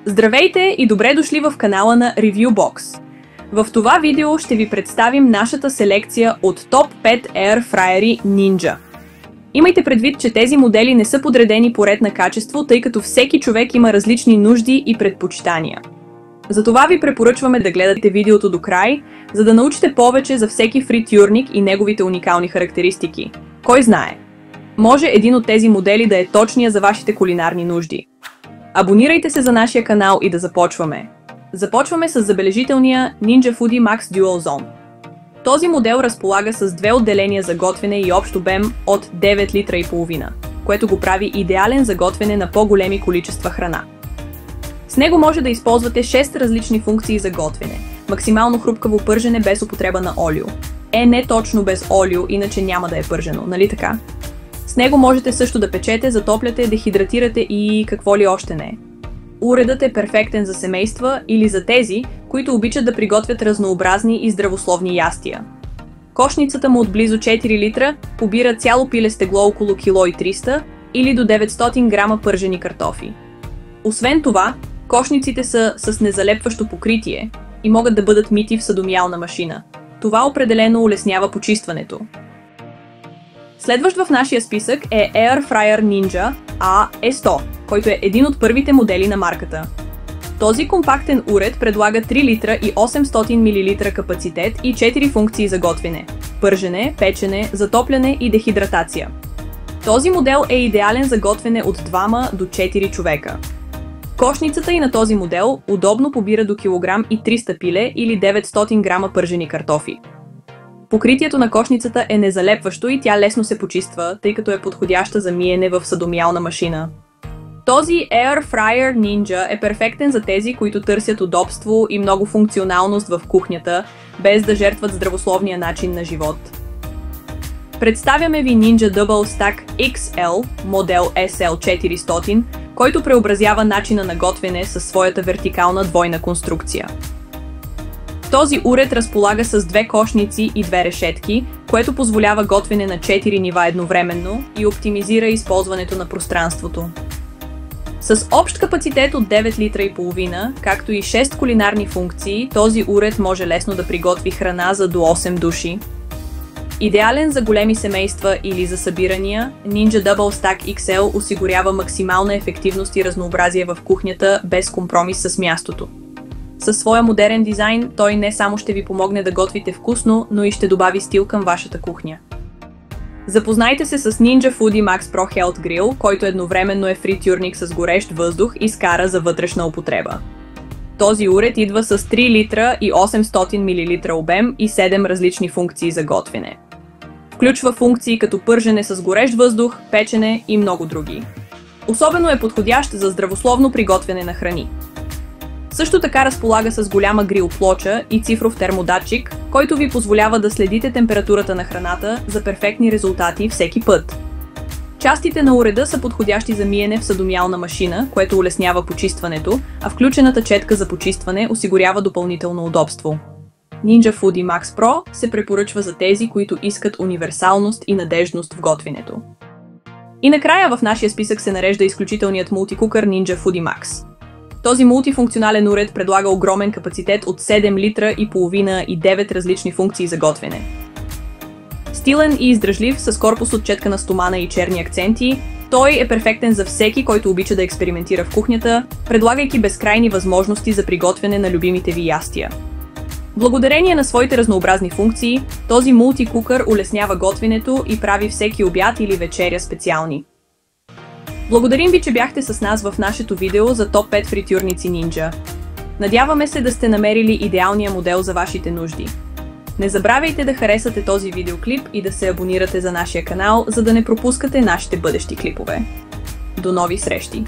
Здравейте и добре дошли в канала на ReviewBox. В това видео ще ви представим нашата селекция от топ 5 Air Fryers Ninja. Имайте предвид, че тези модели не са подредени по ред на качество, тъй като всеки човек има различни нужди и предпочитания. Затова ви препоръчваме да гледате видеото до край, за да научите повече за всеки фритюрник и неговите уникални характеристики. Кой знае? Може един от тези модели да е точния за вашите кулинарни нужди. Абонирайте се за нашия канал и да започваме. Започваме с забележителния Ninja Foodi Max Dual Zone. Този модел разполага с две отделения за готвене и общ обем от 9 литра и половина, което го прави идеален за готвене на по-големи количества храна. С него може да използвате 6 различни функции за готвене. Максимално хрупкаво пържене без употреба на олио. Не точно без олио, иначе няма да е пържено, нали така? С него можете също да печете, затопляте, дехидратирате и какво ли още не. Уредът е перфектен за семейства или за тези, които обичат да приготвят разнообразни и здравословни ястия. Кошницата му от близо 4 литра побира цяло пиле стегло около 1,3 кг или до 900 грама пържени картофи. Освен това, кошниците са с незалепващо покритие и могат да бъдат мити в съдомиялна машина. Това определено улеснява почистването. Следващ в нашия списък е Air Fryer Ninja AE100, който е един от първите модели на марката. Този компактен уред предлага 3 литра и 800 мл капацитет и 4 функции за готвене – пържене, печене, затопляне и дехидратация. Този модел е идеален за готвене от 2 до 4 човека. Кошницата и на този модел удобно побира до килограм и 300 пиле или 900 грама пържени картофи. Покритието на кошницата е незалепващо и тя лесно се почиства, тъй като е подходяща за миене в съдомиялна машина. Този Air Fryer Ninja е перфектен за тези, които търсят удобство и много функционалност в кухнята, без да жертват здравословния начин на живот. Представяме ви Ninja Double Stack XL, модел SL400, който преобразява начина на готвене със своята вертикална двойна конструкция. Този уред разполага с две кошници и две решетки, което позволява готвене на 4 нива едновременно и оптимизира използването на пространството. С общ капацитет от 9 литра и половина, както и 6 кулинарни функции, този уред може лесно да приготви храна за до 8 души. Идеален за големи семейства или за събирания, Ninja Double Stack XL осигурява максимална ефективност и разнообразие в кухнята без компромис с мястото. Със своя модерен дизайн, той не само ще ви помогне да готвите вкусно, но и ще добави стил към вашата кухня. Запознайте се с Ninja Foodi Max Pro Health Grill, който едновременно е фритюрник с горещ въздух и скара за вътрешна употреба. Този уред идва с 3 литра и 800 мл обем и 7 различни функции за готвене. Включва функции като пържене с горещ въздух, печене и много други. Особено е подходящ за здравословно приготвяне на храни. Също така разполага с голяма грил плоча и цифров термодатчик, който ви позволява да следите температурата на храната за перфектни резултати всеки път. Частите на уреда са подходящи за миене в съдомиялна машина, което улеснява почистването, а включената четка за почистване осигурява допълнително удобство. Ninja Foodi Max Pro се препоръчва за тези, които искат универсалност и надеждност в готвенето. И накрая в нашия списък се нарежда изключителният мултикукър Ninja Foodi Max. Този мултифункционален уред предлага огромен капацитет от 7 литра и половина и 9 различни функции за готвене. Стилен и издръжлив, с корпус от четкана стомана и черни акценти, той е перфектен за всеки, който обича да експериментира в кухнята, предлагайки безкрайни възможности за приготвяне на любимите ви ястия. Благодарение на своите разнообразни функции, този мултикукър улеснява готвенето и прави всеки обяд или вечеря специални. Благодарим ви, че бяхте с нас в нашето видео за топ 5 фритюрници Ninja. Надяваме се да сте намерили идеалния модел за вашите нужди. Не забравяйте да харесате този видеоклип и да се абонирате за нашия канал, за да не пропускате нашите бъдещи клипове. До нови срещи!